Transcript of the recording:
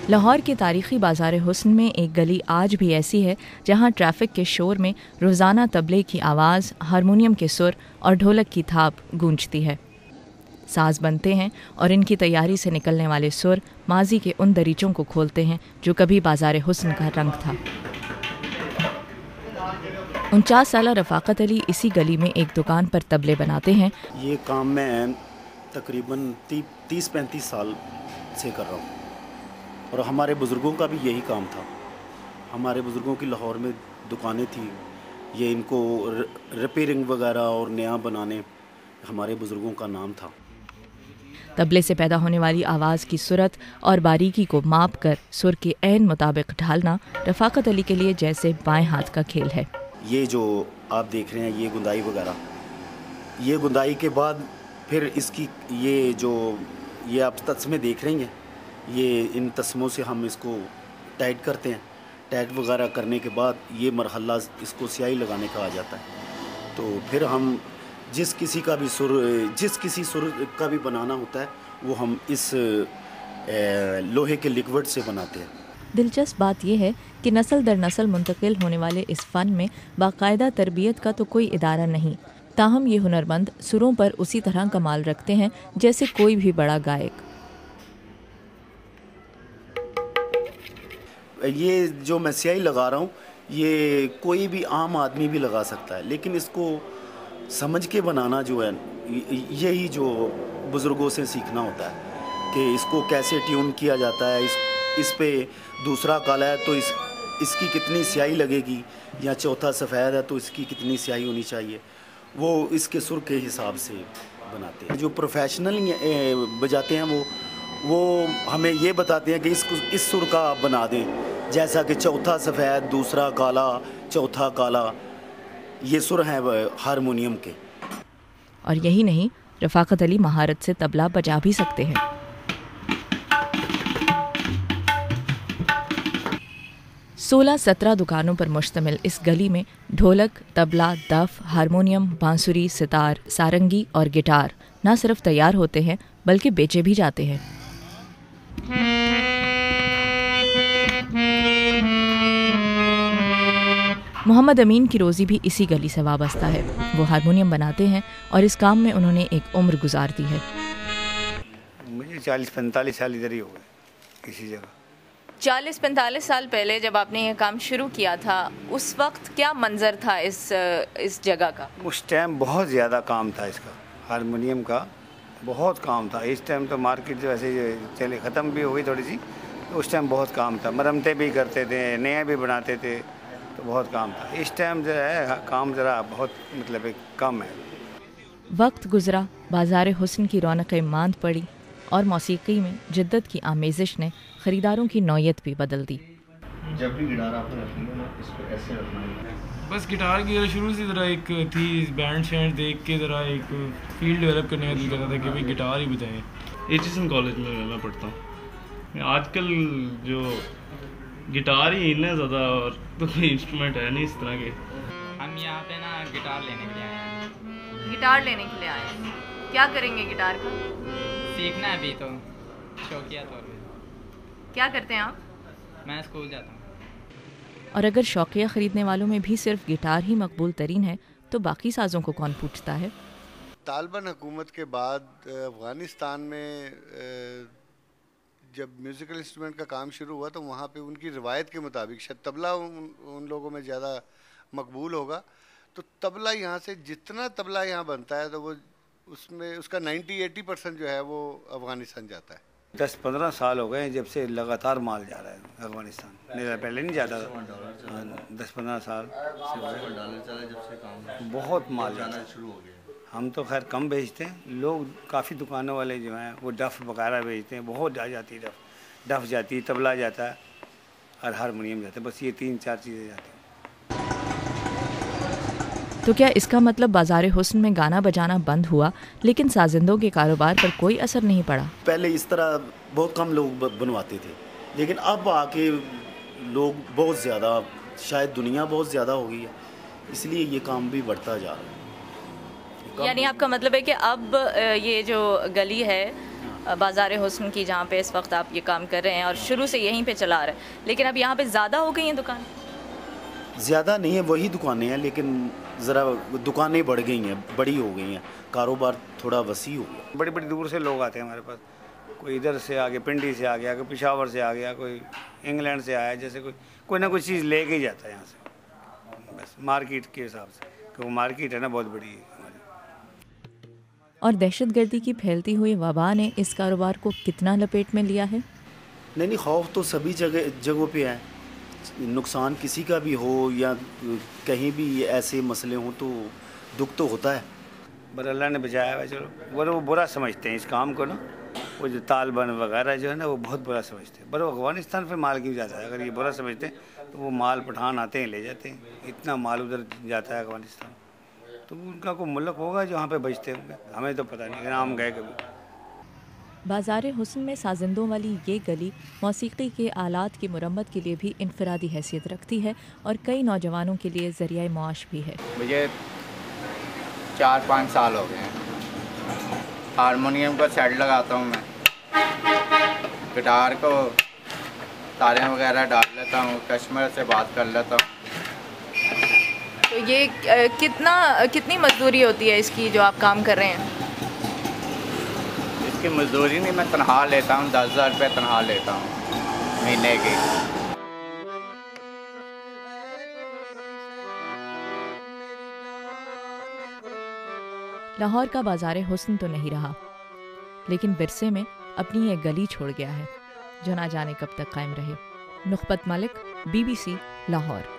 लाहौर के तारीखी बाज़ार हुस्न में एक गली आज भी ऐसी है जहां ट्रैफिक के शोर में रोज़ाना तबले की आवाज़, हारमोनियम के सुर और ढोलक की थाप गूंजती है। साज बनते हैं और इनकी तैयारी से निकलने वाले सुर माजी के उन दरीचों को खोलते हैं जो कभी बाज़ार हुस्न का रंग था। 49 साला रफ़ाकत अली इसी गली में एक दुकान पर तबले बनाते हैं। ये काम मैं तकरीबन 30-35 साल से कर रहा हूँ और हमारे बुज़ुर्गों का भी यही काम था। हमारे बुज़ुर्गों की लाहौर में दुकानें थी, ये इनको रिपेयरिंग वगैरह और नया बनाने हमारे बुज़ुर्गों का नाम था। तबले से पैदा होने वाली आवाज़ की सूरत और बारीकी को माप कर सुर के ऐन मुताबिक ढालना रफ़ाकत अली के लिए जैसे बाएं हाथ का खेल है। ये जो आप देख रहे हैं ये गुंदाई वगैरह, ये गुंदाई के बाद फिर इसकी ये आप तस्में देख रही हैं, ये इन तस्मों से हम इसको टाइट करते हैं। टाइट वगैरह करने के बाद ये मरहला इसको स्याही लगाने का आ जाता है। तो फिर हम जिस किसी सुर का भी बनाना होता है वो हम इस लोहे के लिक्विड से बनाते हैं। दिलचस्प बात यह है कि नस्ल दर नस्ल मुंतकिल होने वाले इस फ़न में बाकायदा तरबियत का तो कोई इदारा नहीं, ताहम ये हुनरमंद सुरों पर उसी तरह कमाल रखते हैं जैसे कोई भी बड़ा गायक। ये जो मैं स्याही लगा रहा हूँ ये कोई भी आम आदमी भी लगा सकता है, लेकिन इसको समझ के बनाना जो है यही जो बुज़ुर्गों से सीखना होता है कि इसको कैसे ट्यून किया जाता है। इस पे दूसरा काला है तो इसकी कितनी स्याही लगेगी, या चौथा सफ़ेद है तो इसकी कितनी स्याही होनी चाहिए, वो इसके सुर के हिसाब से बनाते हैं। जो प्रोफेशनल बजाते हैं वो हमें ये बताते हैं कि इस सुर का आप बना दें, जैसा कि चौथा सफ़ेद, दूसरा काला, चौथा काला, ये सुर हैं हारमोनियम के। और यही नहीं, रफ़ाकत अली महारत से तबला बजा भी सकते हैं। सोलह 17 दुकानों पर मुश्तमिल इस गली में ढोलक, तबला, दफ, हारमोनियम, बांसुरी, सितार, सारंगी और गिटार न सिर्फ तैयार होते हैं बल्कि बेचे भी जाते हैं। मोहम्मद अमीन की रोज़ी भी इसी गली से वाबस्ता है। वो हारमोनियम बनाते हैं और इस काम में उन्होंने एक उम्र गुजार दी है। मुझे 40-45 साल इधर ही हो गए इसी जगह। 40-45 साल पहले जब आपने ये काम शुरू किया था, उस वक्त क्या मंजर था इस जगह का? उस टाइम बहुत ज़्यादा काम था इसका, हारमोनियम का बहुत काम था। इस टाइम तो मार्केट जो ऐसे चले ख़त्म भी हो गई थोड़ी सी, तो उस टाइम बहुत काम था। मरम्मतें भी करते थे, नया भी बनाते थे, तो बहुत काम था। इस टाइम जो है काम ज़रा बहुत मतलब कम है। वक्त गुजरा, बाज़ार हुस्न की रौनकें मांद पड़ी और मौसीकी में जिद्दत की आमेज़िश ने ख़रीदारों की नौयत भी बदल दी। जब भी गिटार आपने रखनी है ना, इसको ऐसे रखना है। बस गिटार की शुरू से ज़रा एक थी बैंड शैंड देख के ज़रा एक फील्ड डेवलप करने का दिल करता था कि भाई गिटार ही बजाएं। एचएसएन कॉलेज में मैं पढ़ता हूँ। आजकल जो गिटार ही इतना ज़्यादा और तो कोई इंस्ट्रूमेंट है नहीं इस तरह के। हम यहाँ पे ना गिटार लेने के लिए आए हैं। गिटार लेने के लिए आए हैं? क्या करेंगे गिटार का? सीखना है अभी तो, शौकिया तौर पे। क्या करते हैं आप? मैं स्कूल जाता हूँ। और अगर शौकिया ख़रीदने वालों में भी सिर्फ गिटार ही मकबूल तरीन है तो बाकी साज़ों को कौन पूछता है? तालिबान हुकूमत के बाद अफ़गानिस्तान में जब म्यूज़िकल इंस्ट्रूमेंट का काम शुरू हुआ तो वहाँ पे उनकी रिवायत के मुताबिक शायद तबला उन लोगों में ज़्यादा मकबूल होगा। तो तबला यहाँ से जितना तबला यहाँ बनता है तो वो उसमें उसका 90-80% जो है वो अफ़गानिस्तान जाता है। 10-15 साल हो गए जब से लगातार माल जा रहा है अफ़गानिस्तान, नहीं पहले नहीं जाता था। 10-15 साल बहुत माल जाना शुरू हो गया। हम तो खैर कम बेचते हैं, लोग काफ़ी दुकानों वाले जो हैं वो डफ़ वगैरह बेचते हैं, बहुत आ जाती है डफ़ जाती है, तबला जाता है और हारमोनियम जाता है, बस ये 3-4 चीज़ें जाती हैं। तो क्या इसका मतलब बाजार हुस्न में गाना बजाना बंद हुआ लेकिन साजिंदों के कारोबार पर कोई असर नहीं पड़ा? पहले इस तरह बहुत कम लोग बनवाते थे, लेकिन अब आके लोग बहुत ज़्यादा, शायद दुनिया बहुत ज़्यादा हो गई है, इसलिए ये काम भी बढ़ता जा रहा है। यानी आपका मतलब है कि अब ये जो गली है बाजार हुस्न की, जहाँ पे इस वक्त आप ये काम कर रहे हैं और शुरू से यहीं पे चला रहे हैं, लेकिन अब यहाँ पे ज़्यादा हो गई हैं दुकान? ज़्यादा नहीं है, वही दुकानें हैं, लेकिन ज़रा दुकानें बढ़ गई हैं, बड़ी हो गई हैं, कारोबार थोड़ा वसी हो गया। बड़ी बड़ी दूर से लोग आते हैं हमारे पास, कोई इधर से आ गया, पिंडी से आ गया, कोई पेशावर से आ गया, कोई इंग्लैंड से आया, जैसे कोई ना कोई चीज़ ले के ही जाता है यहाँ से, बस मार्केट के हिसाब से, क्योंकि वो मार्केट है ना बहुत बड़ी हमारी। और दहशतगर्दी की फैलती हुई वबा ने इस कारोबार को कितना लपेट में लिया है? नहीं, खौफ तो सभी जगहों पे है, नुकसान किसी का भी हो या कहीं भी ऐसे मसले हों तो दुख तो होता है। पर अल्लाह ने बचाया है, चलो। वो बुरा समझते हैं इस काम को ना, वो जो तालिबान वगैरह जो है ना, वो बहुत बुरा समझते हैं। पर वो अफगानिस्तान पे माल क्यों जाता है? अगर ये बुरा समझते हैं तो वो माल पठान आते हैं ले जाते हैं, इतना माल उधर जाता है अफगानिस्तान, तो उनका कोई मुल्क होगा जहाँ पे बचते होंगे, हमें तो पता नहीं, हम गए कभी। बाजार हुस्न में साजिंदों वाली ये गली मौसीकी के आलात की मुरम्मत के लिए भी इनफरादी हैसियत रखती है और कई नौजवानों के लिए ज़रिया माश भी है। मुझे 4-5 साल हो गए हैं। हारमोनियम का सेट लगाता हूँ मैं, गिटार को तारें वगैरह डाल लेता हूँ, कस्टमर से बात कर लेता हूँ। तो ये कितनी मजदूरी होती है इसकी जो आप काम कर रहे हैं? इसकी मजदूरी नहीं, मैं तनख्वाह लेता हूँ, 10,000 रुपये तनख्वाह लेता हूँ महीने की। लाहौर का बाजार हुस्न तो नहीं रहा, लेकिन विरसे में अपनी एक गली छोड़ गया है जो ना जाने कब तक कायम रहे। नुखबत मलिक, BBC, लाहौर।